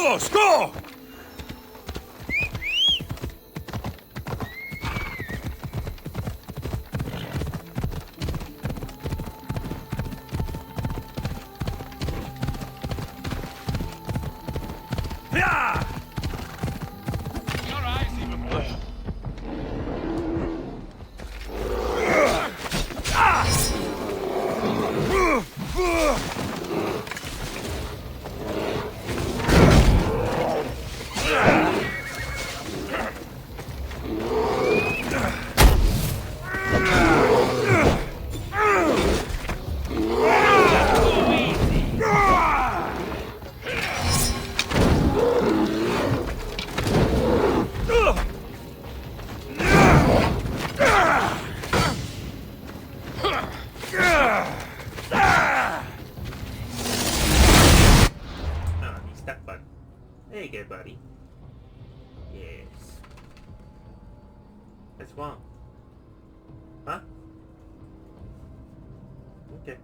Calibos, go! Yeah! Your eyes even worse. No, he's stuck, bud. There you go, buddy. Yes. What's wrong? Huh? Okay.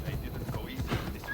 They didn't go easy on this.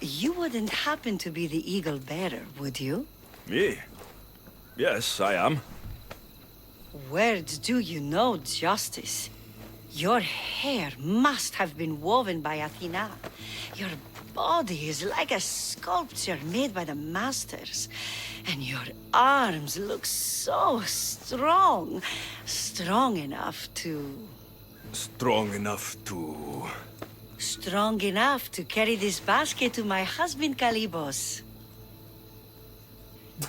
You wouldn't happen to be the eagle bearer, would you? Me? Yes, I am. Words do you know justice. Your hair must have been woven by Athena. Your body is like a sculpture made by the masters. And your arms look so strong. Strong enough to... Strong enough to... Strong enough to carry this basket to my husband, Calibos.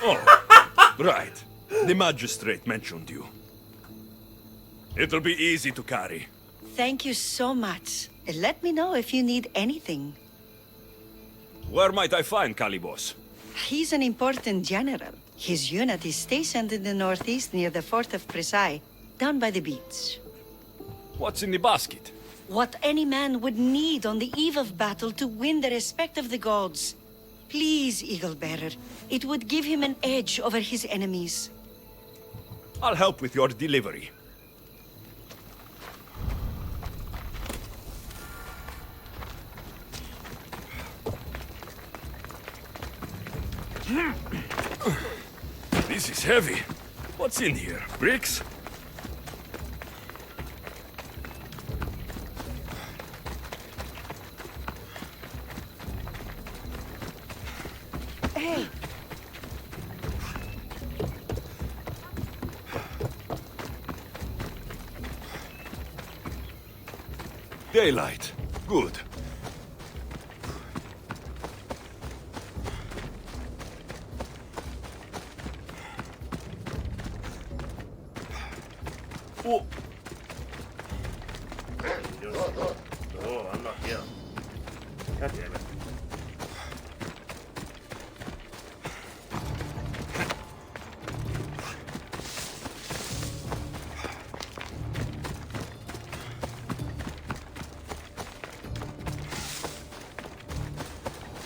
Oh, right. The magistrate mentioned you. It'll be easy to carry. Thank you so much. Let me know if you need anything. Where might I find Calibos? He's an important general. His unit is stationed in the northeast near the fort of Presai, down by the beach. What's in the basket? What any man would need on the eve of battle to win the respect of the gods. Please, Eagle Bearer. It would give him an edge over his enemies. I'll help with your delivery. This is heavy. What's in here? Bricks? Hey! Daylight. Good. Oh! Oh, I'm not here. God damn it.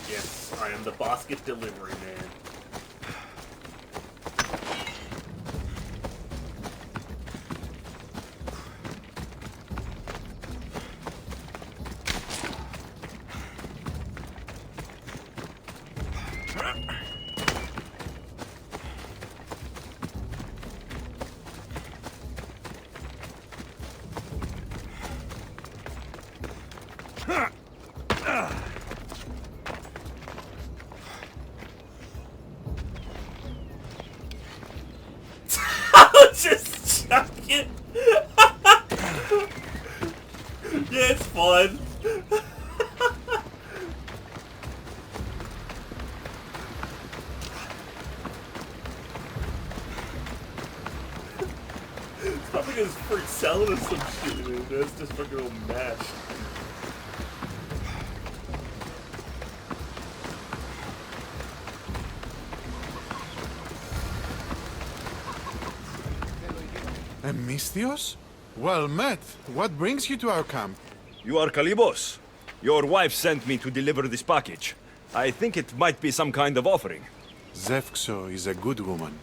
Yes, I am the basket delivery man. Just chuck it. Yeah, it's fun. It's probably his fruit salad or some shit in it. That's just fucking all mashed. Misthios? Well met. What brings you to our camp? You are Kalibos. Your wife sent me to deliver this package. I think it might be some kind of offering. Zevxo is a good woman.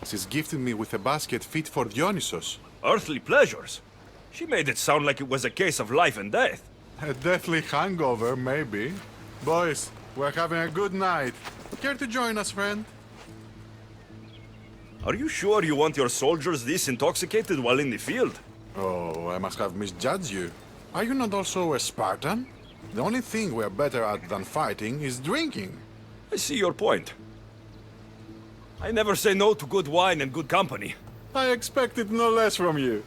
She's gifted me with a basket fit for Dionysos. Earthly pleasures. She made it sound like it was a case of life and death. A deathly hangover, maybe. Boys, we're having a good night. Care to join us, friend? Are you sure you want your soldiers this intoxicated while in the field? Oh, I must have misjudged you. Are you not also a Spartan? The only thing we're better at than fighting is drinking. I see your point. I never say no to good wine and good company. I expected no less from you.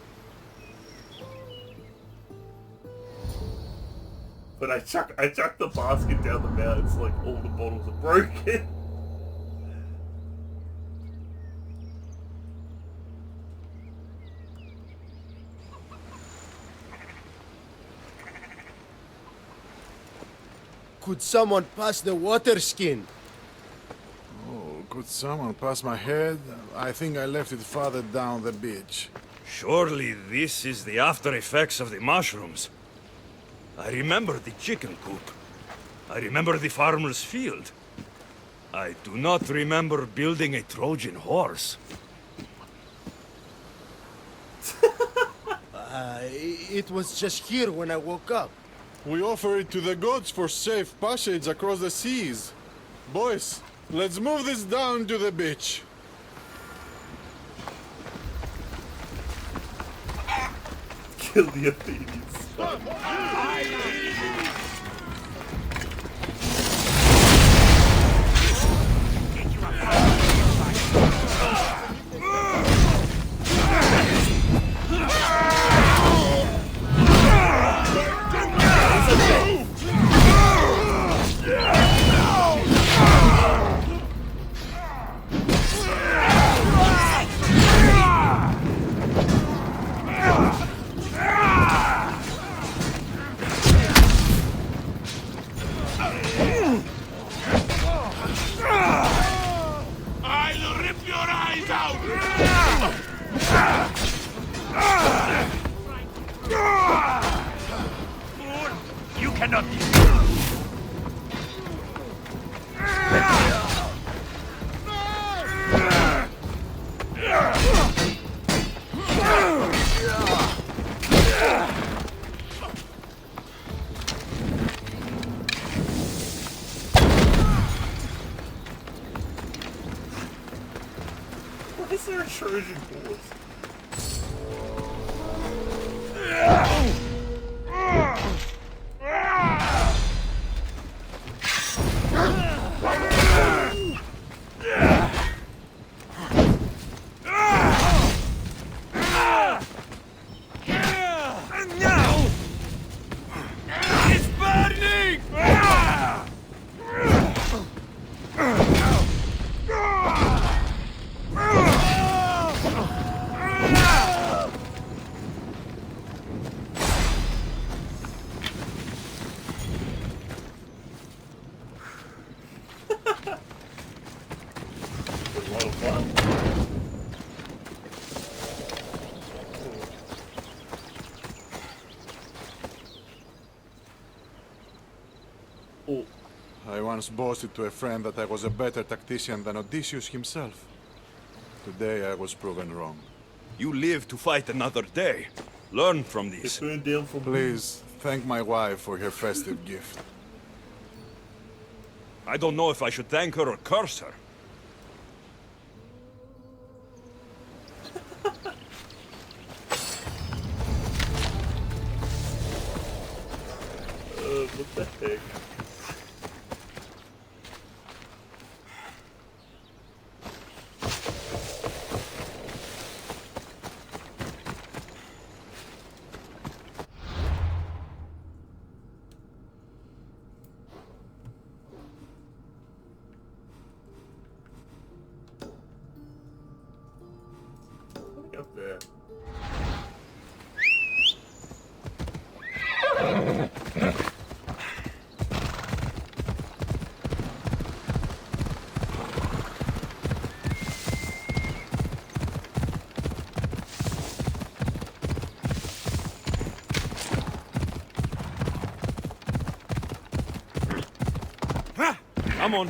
But I chuck the basket down the mountain, it's like all the bottles are broken. Could someone pass the water skin? Oh, could someone pass my head? I think I left it farther down the beach. Surely this is the after effects of the mushrooms. I remember the chicken coop. I remember the farmer's field. I do not remember building a Trojan horse. It was just here when I woke up. We offer it to the gods for safe passage across the seas. Boys, let's move this down to the beach. Kill the Athenians. I'll rip your eyes out! Fool! You cannot... Why is there a Trojan horse? It's burning! once boasted to a friend that I was a better tactician than Odysseus himself. Today I was proven wrong. You live to fight another day. Learn from Dit this. is een deel van Please, thank my wife for her festive gift. I don't know if I should thank her or curse her. What the heck? Look up there. Come on.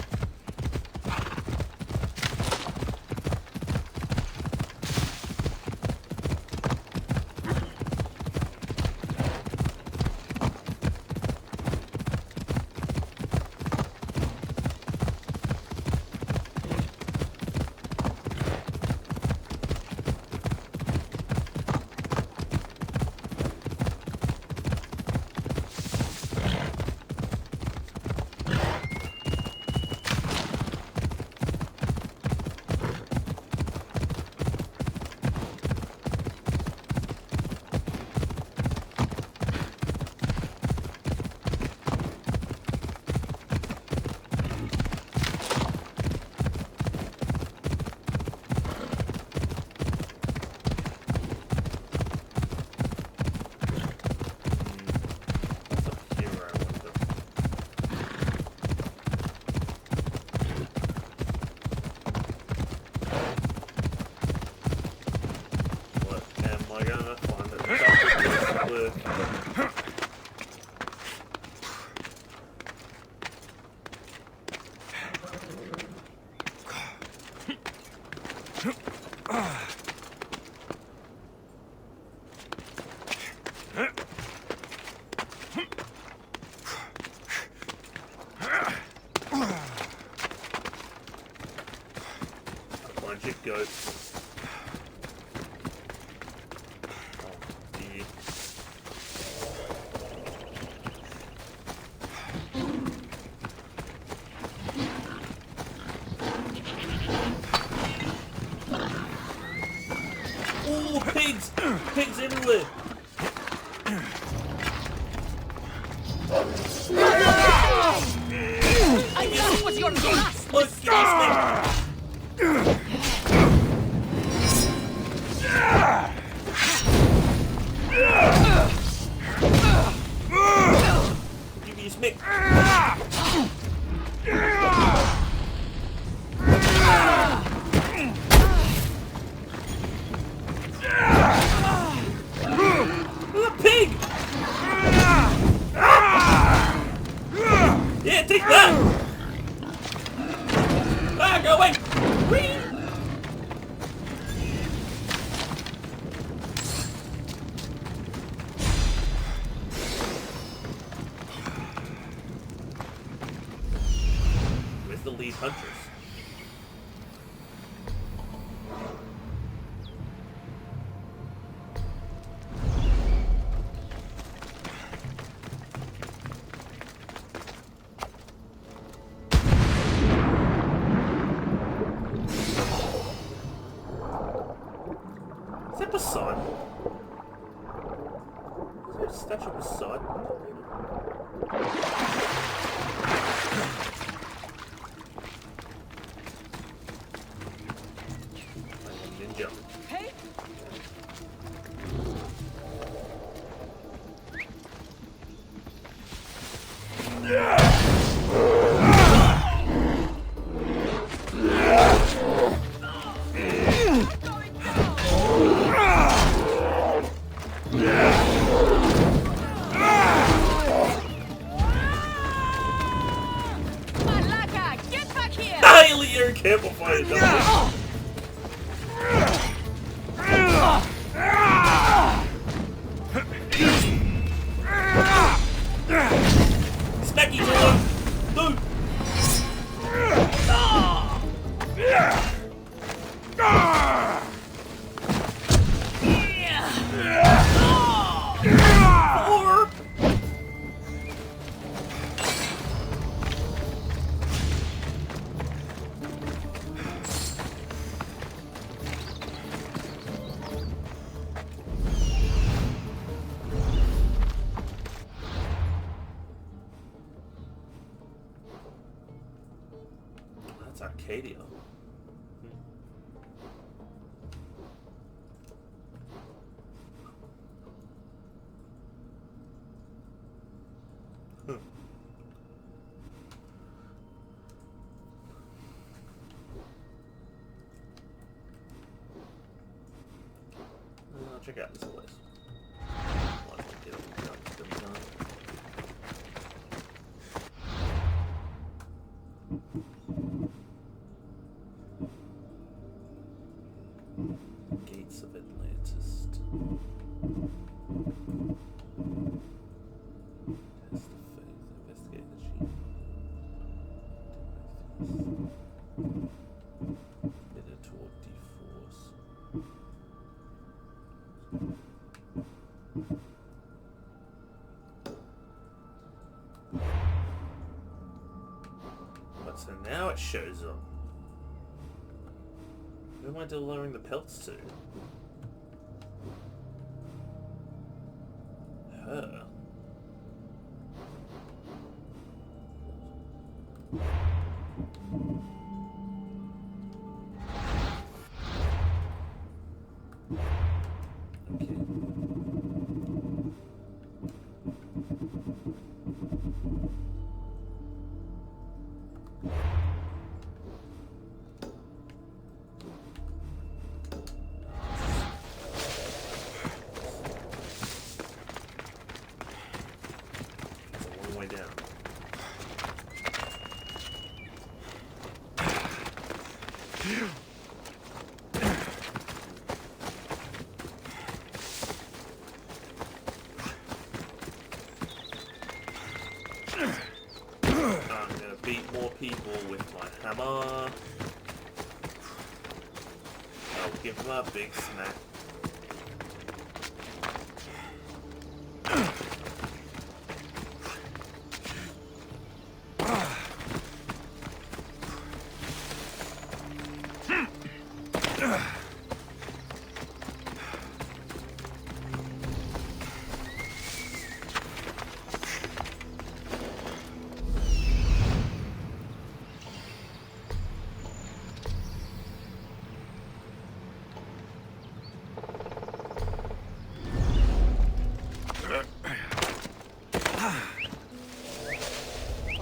Bunch of goats. Oh, dear. Oh, pigs! Pigs everywhere! I know it was your last Look, give me Give me a smick. A pig! Yeah, take that! Ah, go away! Whee! Where's the lead hunters? Is that Poseidon? Is that a statue of Poseidon? really careful fighting, doesn't it? Smacky to him! No! That's Arcadia. Check out this place. Gates of Atlantis. Test of faith. Investigate the sheep. Minotaur D-Force. But so now it shows up. Who am I delivering the pelts to? Her. Okay. Beat more people with my hammer. I'll give them a big smack.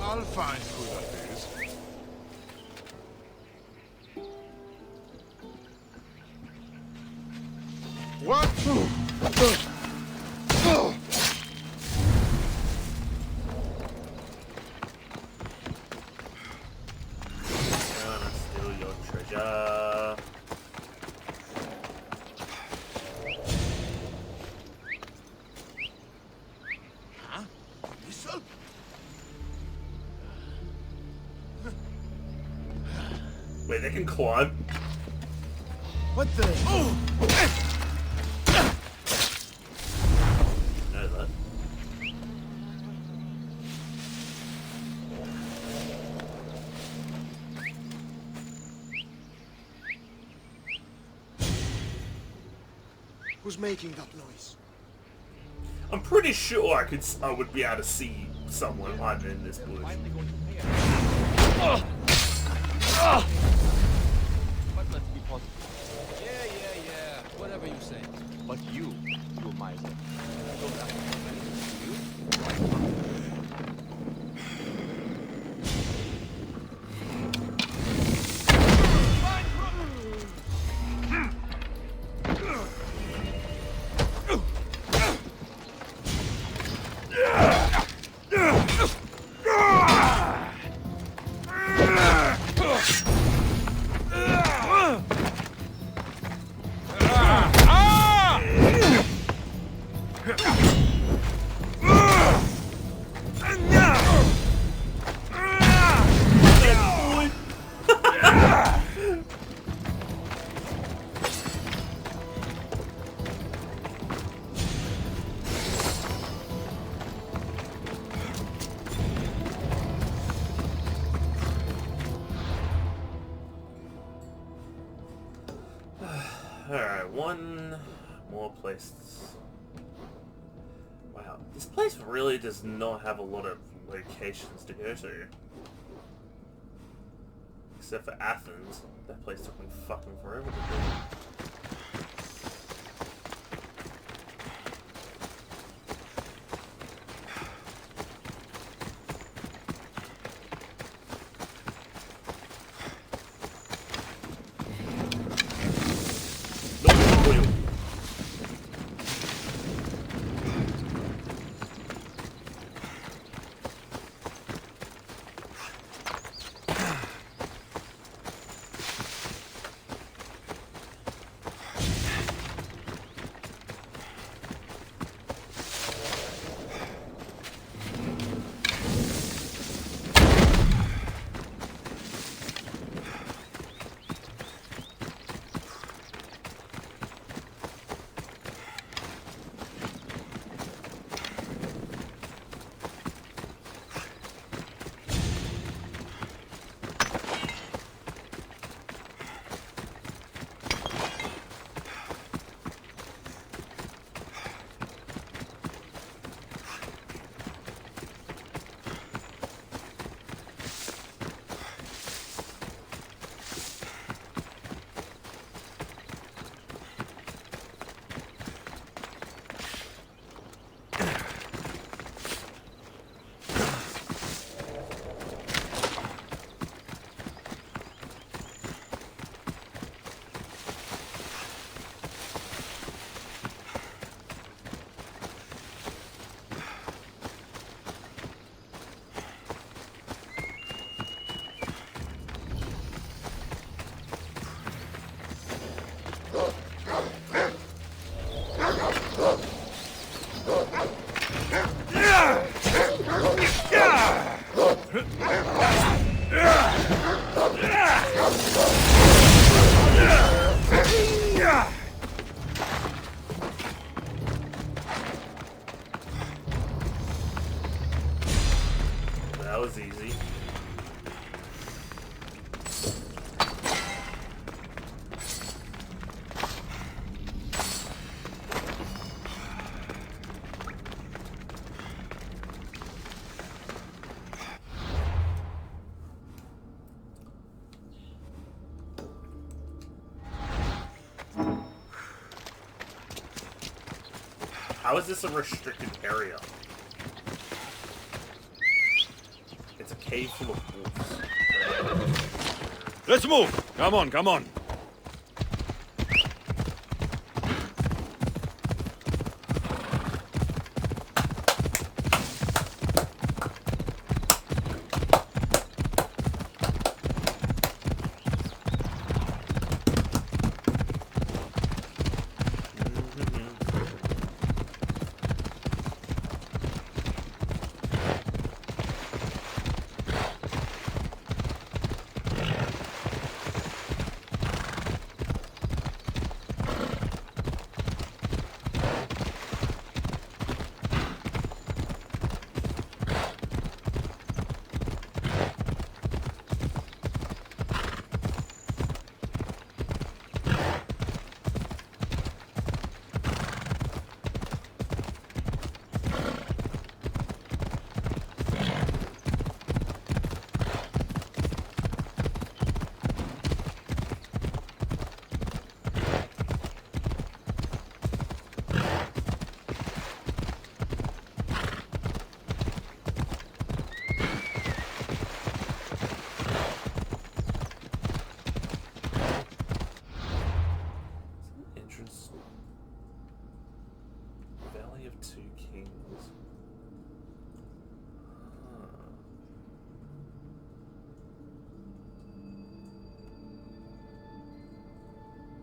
I'll find who that is. What? Gonna steal your treasure. Huh? Missile? Wait, they can climb? What the? Know that. Who's making that noise? I'm pretty sure I would be able to see someone hiding in this bush. Finally going to pay But let's be positive. Yeah. Whatever you say. But you miser. Don't ask me for anything, do you? Alright, one more place. Wow, this place really does not have a lot of locations to go to. Except for Athens. That place took me fucking forever to do. That was easy. How is this a restricted area? It's a cave full of wolves. Let's move! Come on, come on!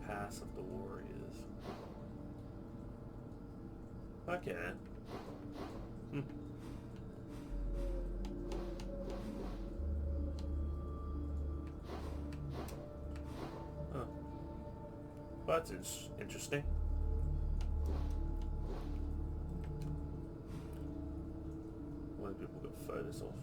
Pass of the Warriors. Okay. Huh. Well, that's interesting. A lot of people got photos of.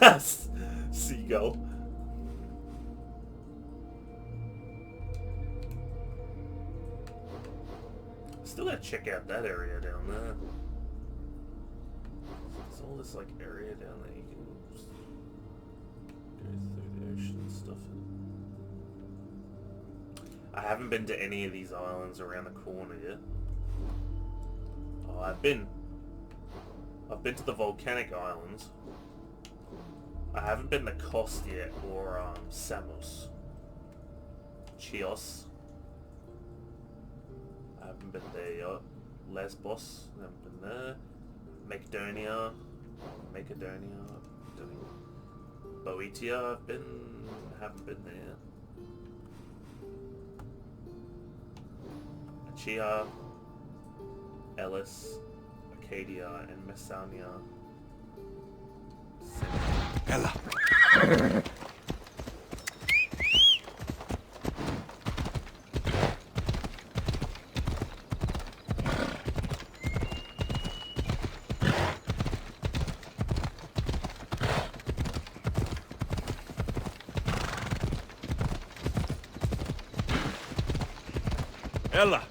That's nice. Seagull. Still gotta check out that area down there. There's all this like area down there you can just go through the ocean and stuff. I haven't been to any of these islands around the corner yet. Oh, I've been to the volcanic islands. I haven't been to Kost yet, or Samos. Chios. I haven't been there yet. Lesbos, I haven't been there. Macedonia. Boeotia, haven't been there yet. Achia, Ellis, Acadia, and Messania. Ella. Ella.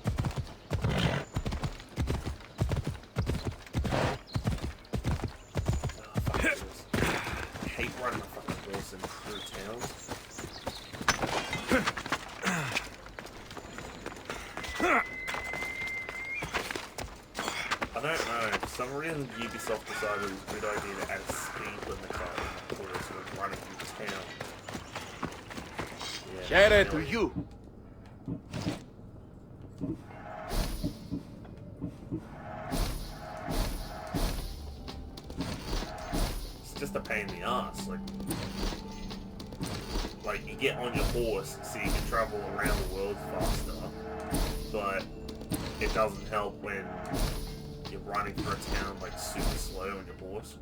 I hate running my fucking horse in through towns. I don't know, for some reason Ubisoft decided it was a good idea to add a speed limiter in the horse when running through town. Yeah, Share to really. you. It's just a pain in the ass. Like you get on your horse so you can travel around the world faster, but it doesn't help when you're running through a town like super slow on your horse.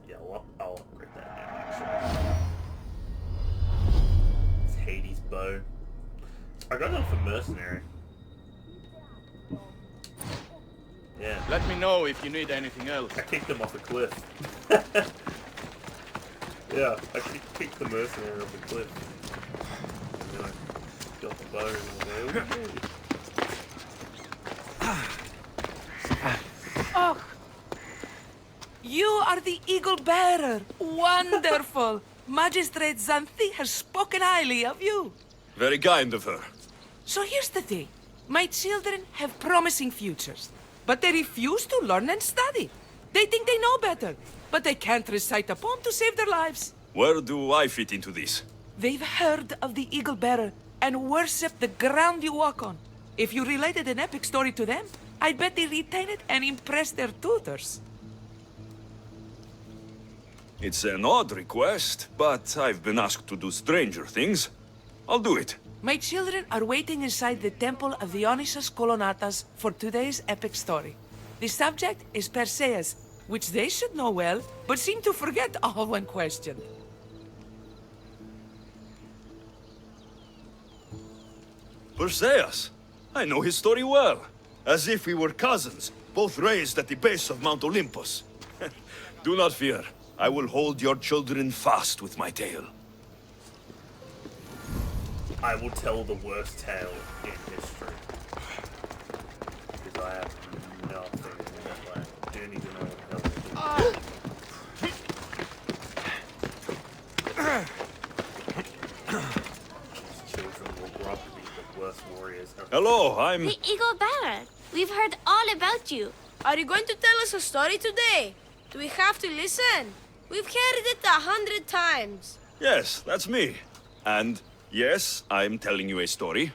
Yeah, I'll upgrade that now actually. It's Hades' bow. I got it for mercenary. Yeah. Let me know if you need anything else. I kicked him off the cliff. Yeah, I kicked the mercenary off the cliff. And then I got the bow and I was like, Oh, you are the eagle bearer. Wonderful. Magistrate Xanthi has spoken highly of you. Very kind of her. So here's the thing. My children have promising futures, but they refuse to learn and study. They think they know better, but they can't recite a poem to save their lives. Where do I fit into this? They've heard of the eagle bearer and worship the ground you walk on. If you related an epic story to them, I bet they retain it and impress their tutors. It's an odd request, but I've been asked to do stranger things. I'll do it. My children are waiting inside the temple of Dionysus Kolonatas for today's epic story. The subject is Perseus, which they should know well, but seem to forget all when questioned. Perseus. I know his story well. As if we were cousins, both raised at the base of Mount Olympus. Do not fear. I will hold your children fast with my tail. I will tell the worst tale in history. Because I have nothing in that way. I don't even know what the hell these children will grow up to be the worst warriors ever. Hello, I'm... The Eagle Bearer. We've heard all about you. Are you going to tell us a story today? Do we have to listen? We've heard it 100 times. Yes, that's me. And yes, I'm telling you a story.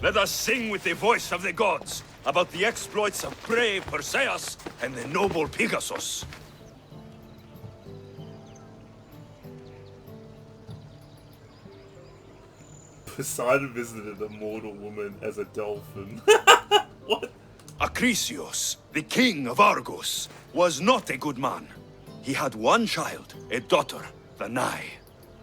Let us sing with the voice of the gods about the exploits of brave Perseus and the noble Pegasus. Poseidon visited a mortal woman as a dolphin. What? Acrisius, the king of Argos, was not a good man. He had one child, a daughter, Danae.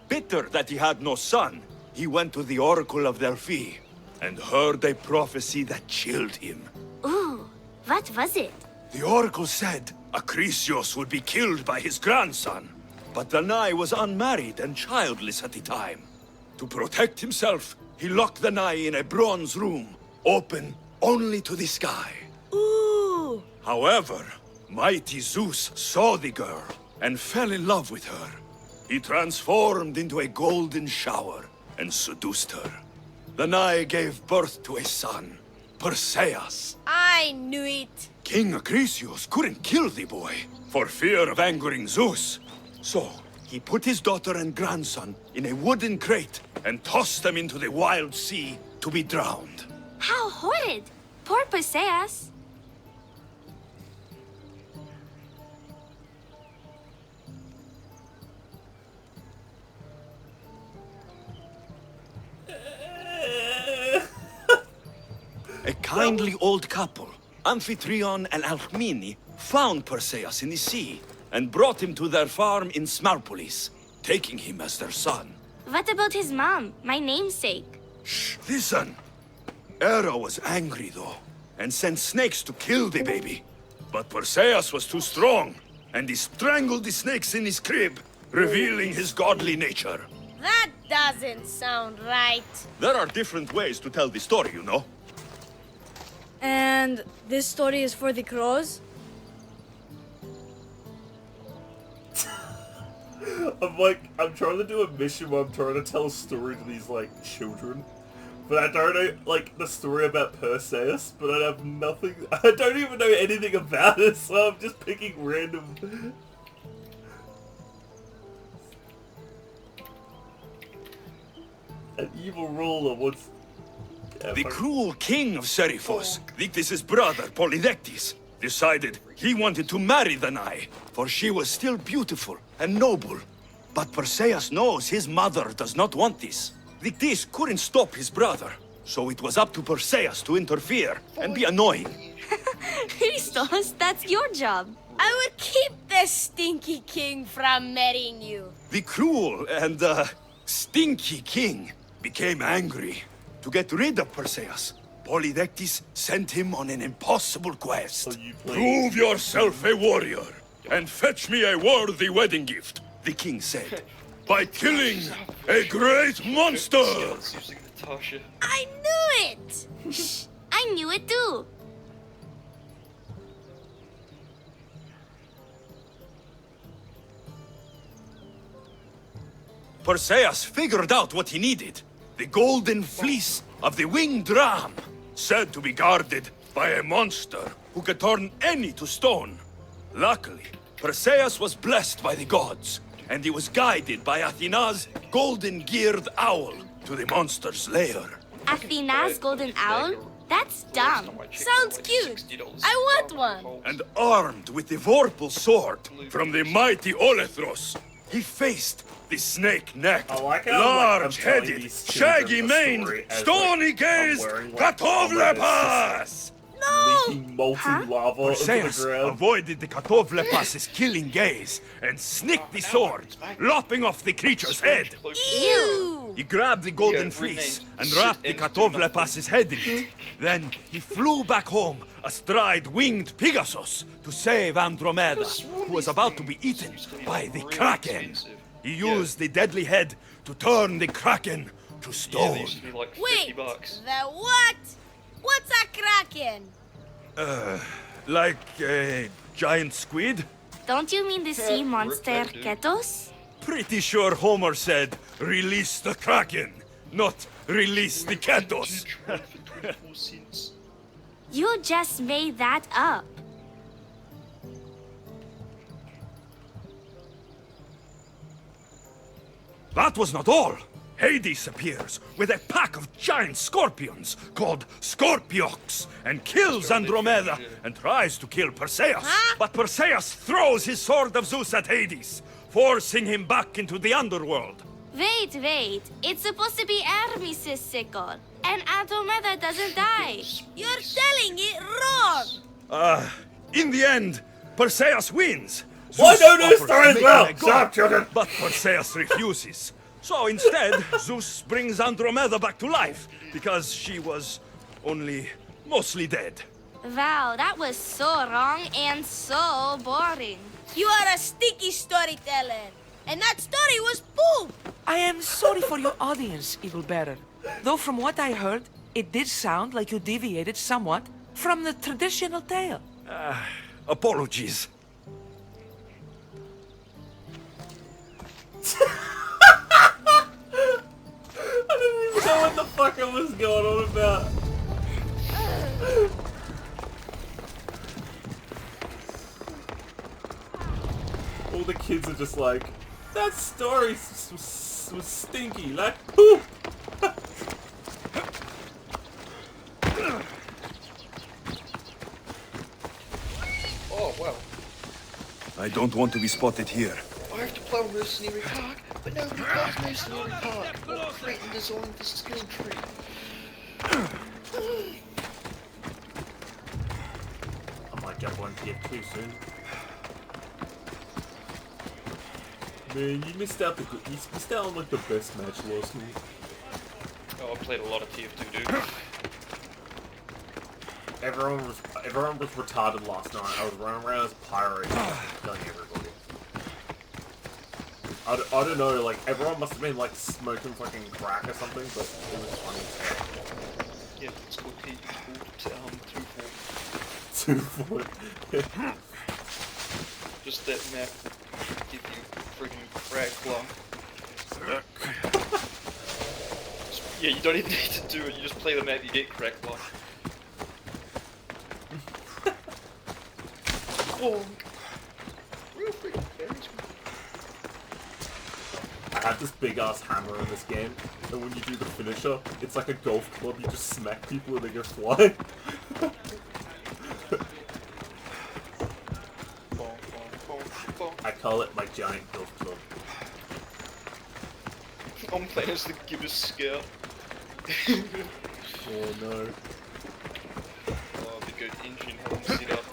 Bitter that he had no son, he went to the Oracle of Delphi and heard a prophecy that chilled him. Ooh, what was it? The Oracle said Acrisios would be killed by his grandson. But Danae was unmarried and childless at the time. To protect himself, he locked Danae in a bronze room, open only to the sky. Ooh! However, mighty Zeus saw the girl and fell in love with her. He transformed into a golden shower and seduced her. Danae gave birth to a son, Perseus. I knew it. King Acrisios couldn't kill the boy for fear of angering Zeus. So, he put his daughter and grandson in a wooden crate and tossed them into the wild sea to be drowned. How horrid! Poor Perseus. A kindly old couple, Amphitryon and Alcmene, found Perseus in the sea and brought him to their farm in Smarpolis, taking him as their son. What about his mom, my namesake? Shh, listen! Hera was angry, though, and sent snakes to kill the baby. But Perseus was too strong, and he strangled the snakes in his crib, revealing his godly nature. That doesn't sound right. There are different ways to tell the story, you know. And this story is for the crows? I'm trying to do a mission where I'm trying to tell a story to these, like, children. But I don't know, like, the story about Perseus, but I have nothing, I don't even know anything about it, so I'm just picking random... An evil ruler wants... The cruel king of Seriphos, Dictys' brother Polydectes, decided he wanted to marry Danae, for she was still beautiful and noble. But Perseus knows his mother does not want this. Dictys couldn't stop his brother, so it was up to Perseus to interfere and be annoying. Christos, that's your job. I would keep the stinky king from marrying you. The cruel and, stinky king became angry. To get rid of Perseus, Polydectes sent him on an impossible quest. Prove yourself a warrior, and fetch me a worthy wedding gift, the king said, by killing a great monster! I knew it! I knew it too. Perseus figured out what he needed. The golden fleece of the winged ram, said to be guarded by a monster who could turn any to stone. Luckily, Perseus was blessed by the gods, and he was guided by Athena's golden-geared owl to the monster's lair. Athena's golden owl? That's dumb. Sounds cute. I want one. And armed with the Vorpal sword from the mighty Olethros, he faced the snake-necked, I like how, like, large-headed, shaggy-maned, stony-gazed Katovlepas! No! Leaking molten lava onto the Perseus ground. avoided the Katovlepas' killing gaze and snicked the sword, lopping off the creature's head. Ew! He grabbed the golden fleece and wrapped the Katovlepas' head in it. Then he flew back home astride winged Pegasus to save Andromeda, who was about to be eaten by the Kraken. He used the deadly head to turn the Kraken to stone. Wait, the what? What's a kraken? Like a giant squid? Don't you mean the sea monster Ketos? Pretty sure Homer said, release the Kraken, not release the Ketos. You just made that up. That was not all. Hades appears with a pack of giant scorpions called Scorpiox and kills Andromeda and tries to kill Perseus. Huh? But Perseus throws his sword of Zeus at Hades, forcing him back into the underworld. Wait. It's supposed to be Hermes' sickle. And Andromeda doesn't die. You're telling it wrong! In the end, Perseus wins, Why Zeus don't you offers start to as make well? him a Shut up, god, children! but Perseus refuses. So instead, Zeus brings Andromeda back to life, because she was only mostly dead. Wow, that was so wrong and so boring. You are a sticky storyteller. And that story was poop. I am sorry for your audience, Evil Bearer. Though from what I heard, it did sound like you deviated somewhat from the traditional tale. Apologies. I didn't even know what the fuck I was going on about. All the kids are just like, that story was stinky, like poop. Oh, well. I don't want to be spotted here. I have to play on Mercenary Park, but nobody plays Mercenary Park. What create and design the skill tree? I might get one TF2 soon. Man, you missed out on like the best match last night. Oh, I played a lot of TF2, dude. Everyone was retarded last night. I was running around as a pirate, killing everybody. I don't know, like everyone must have been like smoking fucking crack or something, but it was funny. Yeah, it's called T. It's called 2-4. Just that map give you friggin' crack lung. Yeah, you don't even need to do it. You just play the map, you get crack lung. Bonk. Real friggin' berries. I have this big ass hammer in this game, and when you do the finisher, it's like a golf club. You just smack people and they go flying. Bonk, bonk, bonk, bonk. I call it my giant golf club. I'm playing as the Gibbous Scout. Oh no. Oh, the good engine help sit up.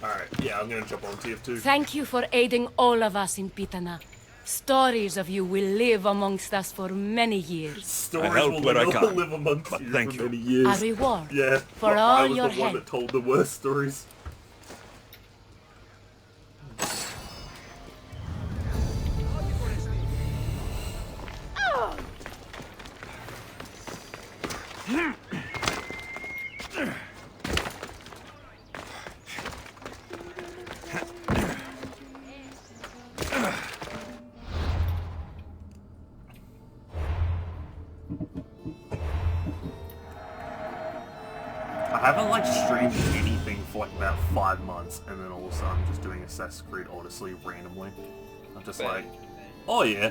Alright, yeah, I'm gonna jump on TF2. Thank you for aiding all of us in Pitana. Stories of you will live amongst us for many years. Stories help will where I live, can, live amongst but you thank for you. many years. A reward Yeah, for but all I was your the one help. that told the worst stories. I haven't like streamed anything for like about 5 months, and then all of a sudden I'm just doing Assassin's Creed Odyssey randomly. I'm just like, oh yeah.